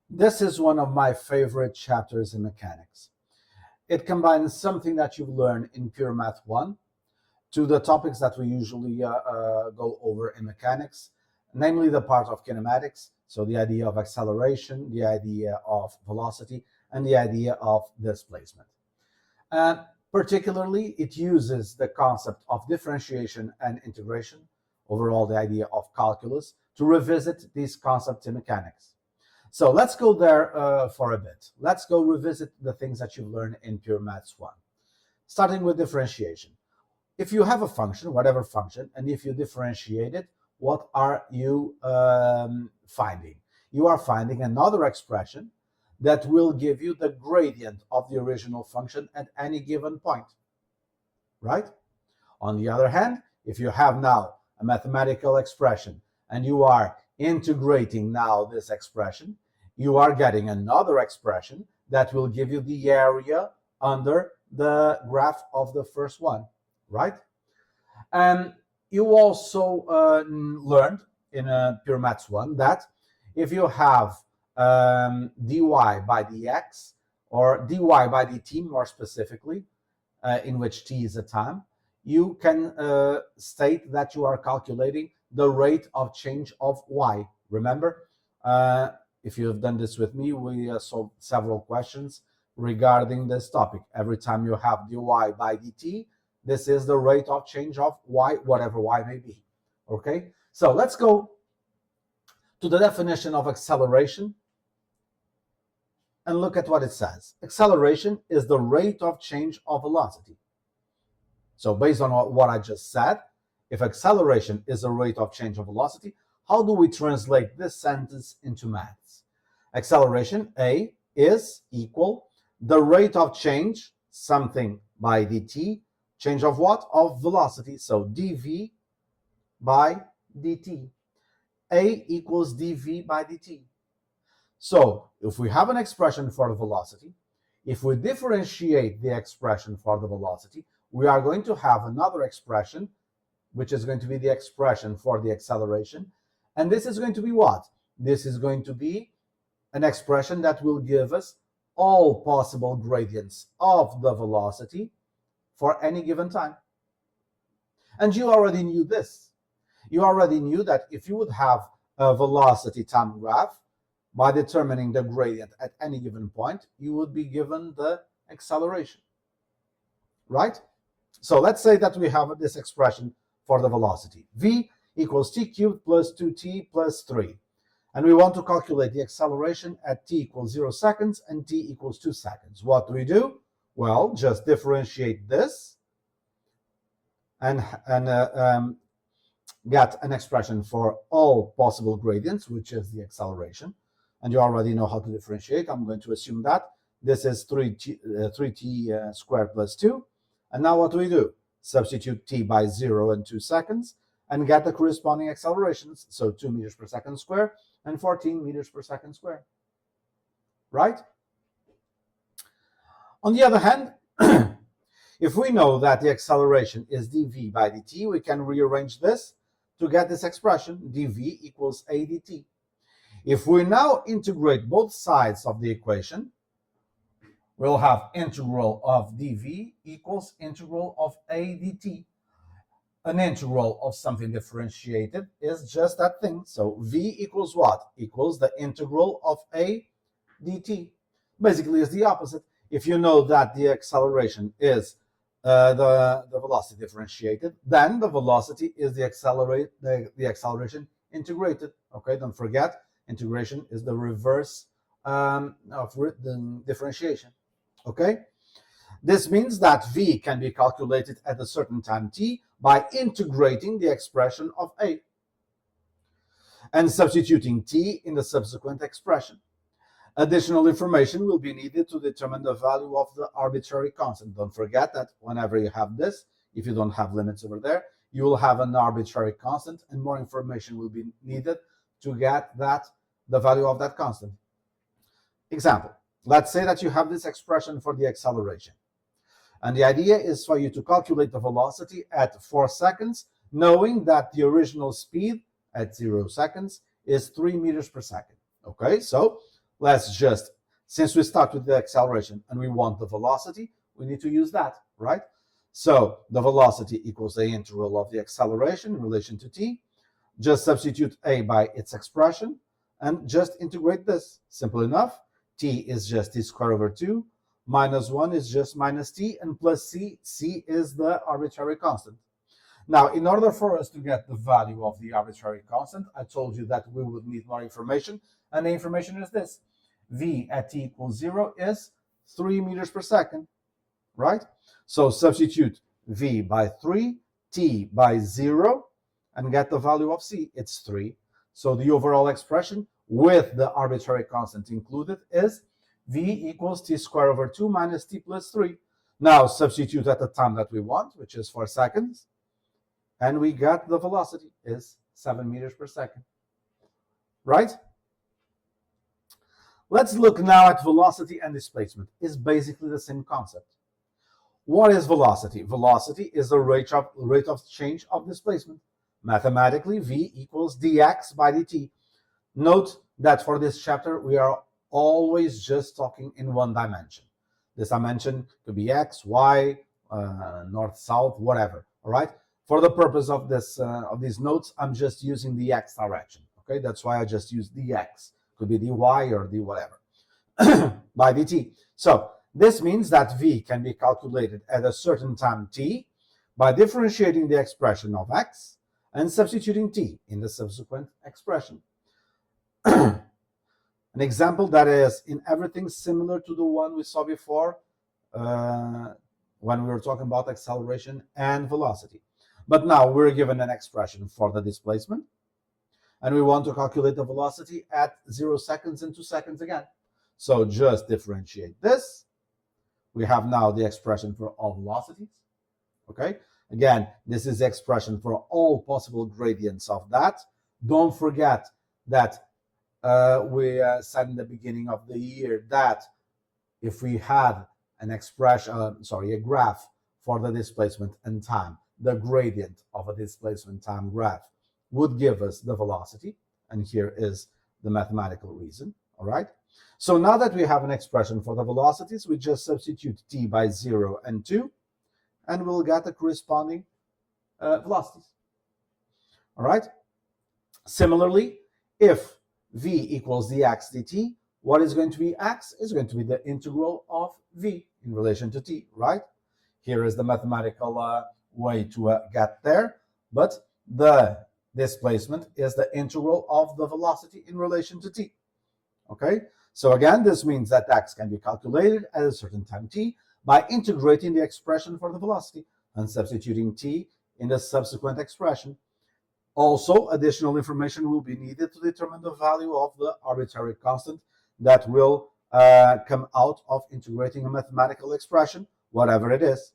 This is one of my favorite chapters in mechanics. It combines something that you've learned in Pure Math 1 to the topics that we usually go over in mechanics, namely the part of kinematics, so the idea of acceleration, the idea of velocity, and the idea of displacement. And particularly, it uses the concept of differentiation and integration, overall the idea of calculus, to revisit these concepts in mechanics. So let's go there for a bit. Let's go revisit the things that you've learned in Pure Maths 1. Starting with differentiation. If you have a function, whatever function, and if you differentiate it, what are you finding? You are finding another expression that will give you the gradient of the original function at any given point, right? On the other hand, if you have now a mathematical expression and you are integrating now this expression, you are getting another expression that will give you the area under the graph of the first one, right? And you also learned in Pure Maths 1 that if you have dy by dx, or dy by dt more specifically, in which t is a time, you can state that you are calculating the rate of change of y. Remember, if you have done this with me, we solved several questions regarding this topic. Every time you have dy by dt, this is the rate of change of y, whatever y may be. Okay, so let's go to the definition of acceleration and look at what it says. Acceleration is the rate of change of velocity. So based on what I just said, if acceleration is the rate of change of velocity, how do we translate this sentence into maths? Acceleration, A, is equal the rate of change, something by dt, change of what? Of velocity. So dv by dt. A equals dv by dt. So if we have an expression for the velocity, if we differentiate the expression for the velocity, we are going to have another expression, which is going to be the expression for the acceleration. And this is going to be what? This is going to be an expression that will give us all possible gradients of the velocity for any given time. And you already knew this. You already knew that if you would have a velocity time graph, by determining the gradient at any given point, you would be given the acceleration, right? So let's say that we have this expression for the velocity. V equals t cubed plus 2t plus 3. And we want to calculate the acceleration at t equals 0 seconds and t equals 2 seconds. What do? Well, just differentiate this and get an expression for all possible gradients, which is the acceleration. And you already know how to differentiate. I'm going to assume that this is 3t squared plus 2. And now what do? Substitute t by 0 and 2 seconds and get the corresponding accelerations. So 2 meters per second squared and 14 meters per second squared. Right? On the other hand, if we know that the acceleration is dv by dt, we can rearrange this to get this expression, dv equals a dt. If we now integrate both sides of the equation, we'll have integral of dv equals integral of a dt. An integral of something differentiated is just that thing. So v equals what? Equals the integral of a dt. Basically, it's the opposite. If you know that the acceleration is the velocity differentiated, then the velocity is the acceleration integrated. Okay, don't forget, integration is the reverse of the differentiation. Okay, this means that v can be calculated at a certain time t by integrating the expression of a and substituting t in the subsequent expression. Additional information will be needed to determine the value of the arbitrary constant. Don't forget that whenever you have this, if you don't have limits over there, you will have an arbitrary constant, and more information will be needed to get the value of that constant. Example, let's say that you have this expression for the acceleration. And the idea is for you to calculate the velocity at 4 seconds, knowing that the original speed at 0 seconds is 3 meters per second. Okay, so let's just, since we start with the acceleration and we want the velocity, we need to use that, right? So the velocity equals the integral of the acceleration in relation to t. Just substitute a by its expression and just integrate this. Simple enough. T is just t squared over 2, minus 1 is just minus t, and plus c. C is the arbitrary constant. Now, in order for us to get the value of the arbitrary constant, I told you that we would need more information, and the information is this. V at t equals 0 is 3 meters per second, right? So substitute v by 3, t by 0, and get the value of c. It's 3. So the overall expression with the arbitrary constant included is v equals t squared over 2 minus t plus 3. Now substitute at the time that we want, which is 4 seconds, and we got the velocity is 7 meters per second, right? Let's look now at velocity and displacement. It's basically the same concept. What is velocity? Velocity is the rate of change of displacement. Mathematically, v equals dx by dt. Note that for this chapter, we are always just talking in one dimension. This dimension could be x, y, north, south, whatever, all right? For the purpose of this of these notes, I'm just using the x direction, okay? That's why I just use dx. Could be dy or d whatever, by dt. So this means that v can be calculated at a certain time t by differentiating the expression of x and substituting t in the subsequent expression. An example that is in everything similar to the one we saw before when we were talking about acceleration and velocity. But now we're given an expression for the displacement, and we want to calculate the velocity at 0 seconds and 2 seconds again. So just differentiate this. We have now the expression for all velocities, okay? Again, this is the expression for all possible gradients of that. Don't forget that we said in the beginning of the year that if we had an expression, a graph for the displacement and time, the gradient of a displacement time graph would give us the velocity, and here is the mathematical reason, all right? So now that we have an expression for the velocities, we just substitute t by 0 and 2, and we'll get the corresponding velocities, all right? Similarly, if v equals dx dt, what is going to be x? Is going to be the integral of v in relation to t, right? Here is the mathematical way to get there, but the displacement is the integral of the velocity in relation to t, okay? So again, this means that x can be calculated at a certain time t by integrating the expression for the velocity and substituting t in the subsequent expression. Also, additional information will be needed to determine the value of the arbitrary constant that will come out of integrating a mathematical expression, whatever it is.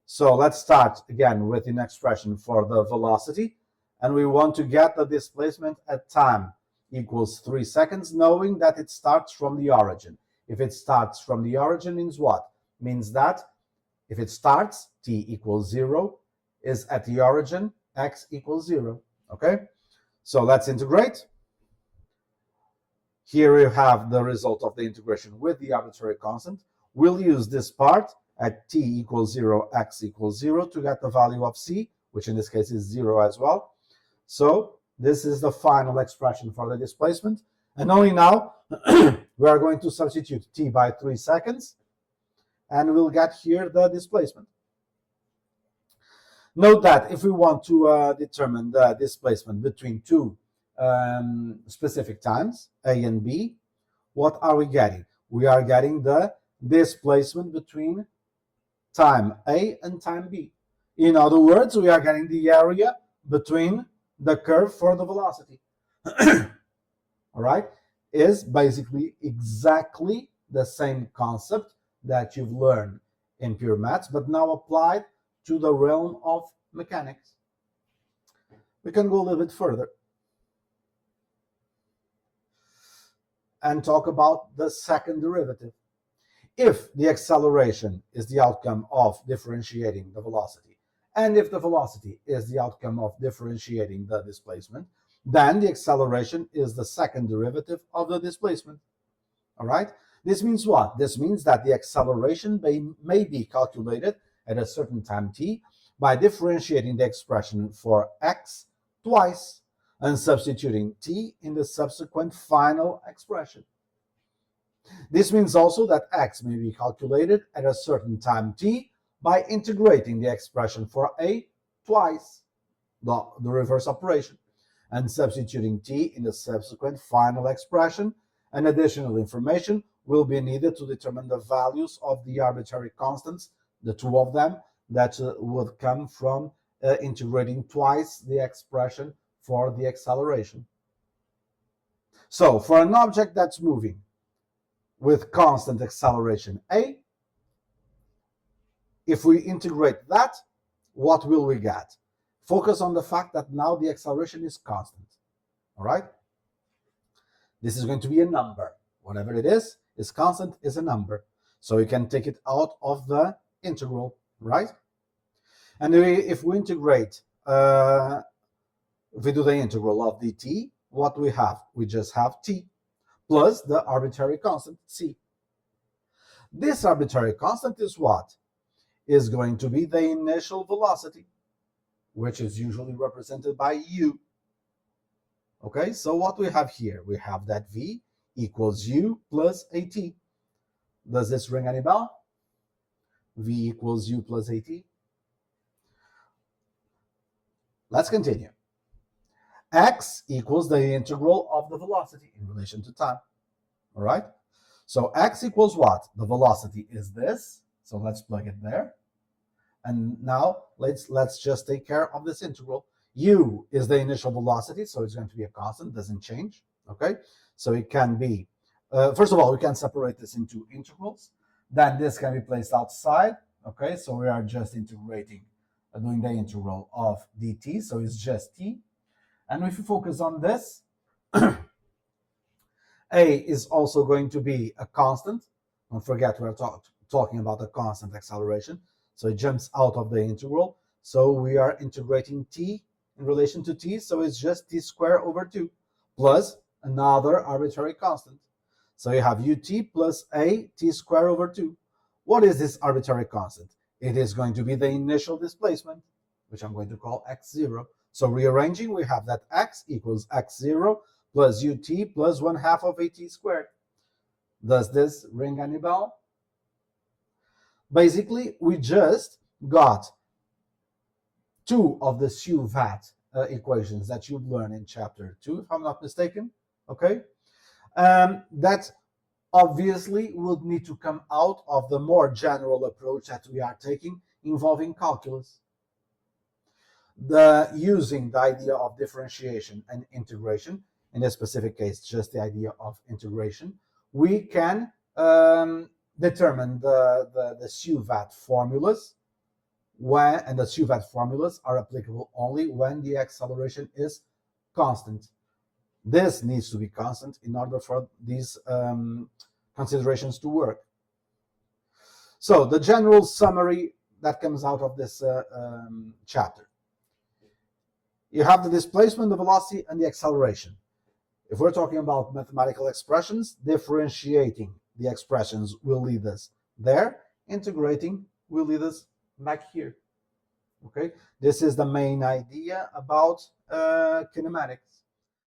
So let's start again with an expression for the velocity, and we want to get the displacement at time equals 3 seconds, knowing that it starts from the origin. If it starts from the origin, means what? Means that if it starts, t equals 0, is at the origin, x equals 0, okay? So let's integrate. Here we have the result of the integration with the arbitrary constant. We'll use this part at t equals 0, x equals 0 to get the value of c, which in this case is 0 as well. So this is the final expression for the displacement. And only now we are going to substitute t by 3 seconds, and we'll get here the displacement. Note that if we want to determine the displacement between two specific times, a and b, what are we getting? We are getting the displacement between time a and time b. In other words, we are getting the area between the curve for the velocity. All right, is basically exactly the same concept that you've learned in pure maths, but now applied to the realm of mechanics. We can go a little bit further and talk about the second derivative. If the acceleration is the outcome of differentiating the velocity, and if the velocity is the outcome of differentiating the displacement, then the acceleration is the second derivative of the displacement. All right? This means what? This means that the acceleration may be calculated at a certain time t by differentiating the expression for x twice and substituting t in the subsequent final expression. This means also that x may be calculated at a certain time t by integrating the expression for a twice, the reverse operation, and substituting t in the subsequent final expression. And additional information will be needed to determine the values of the arbitrary constants, the two of them, that would come from integrating twice the expression for the acceleration. So for an object that's moving with constant acceleration a, if we integrate that, what will we get? Focus on the fact that now the acceleration is constant. All right? This is going to be a number. Whatever it is constant, is a number. So you can take it out of the integral, right? And if we integrate, if we do the integral of dt, what do we have? We just have t plus the arbitrary constant c. This arbitrary constant is what? Is going to be the initial velocity, which is usually represented by u. Okay, so what we have here? We have that v equals u plus at. Does this ring any bell? V equals u plus at. Let's continue. X equals the integral of the velocity in relation to time. All right? So x equals what? The velocity is this. So let's plug it there. And now let's just take care of this integral. U is the initial velocity, so it's going to be a constant, doesn't change. Okay? So it can be, first of all, we can separate this into integrals. Then this can be placed outside. Okay? So we are just integrating, doing the integral of dt, so it's just t. And if you focus on this, a is also going to be a constant. Don't forget we're talking about a constant acceleration. So it jumps out of the integral. So we are integrating t in relation to t. So it's just t squared over 2 plus another arbitrary constant. So you have ut plus a t squared over 2. What is this arbitrary constant? It is going to be the initial displacement, which I'm going to call x0. So rearranging, we have that x equals x0 plus ut plus 1/2 of at squared. Does this ring any bell? Basically, we just got two of the SU-VAT equations that you've learned in chapter 2, if I'm not mistaken. Okay? That obviously would need to come out of the more general approach that we are taking involving calculus. Using the idea of differentiation and integration, in this specific case, just the idea of integration, we can determine the SU-VAT formulas and the SU-VAT formulas are applicable only when the acceleration is constant. This needs to be constant in order for these considerations to work. So the general summary that comes out of this chapter. You have the displacement, the velocity, and the acceleration. If we're talking about mathematical expressions, differentiating the expressions will lead us there. Integrating will lead us back here. Okay, this is the main idea about kinematics.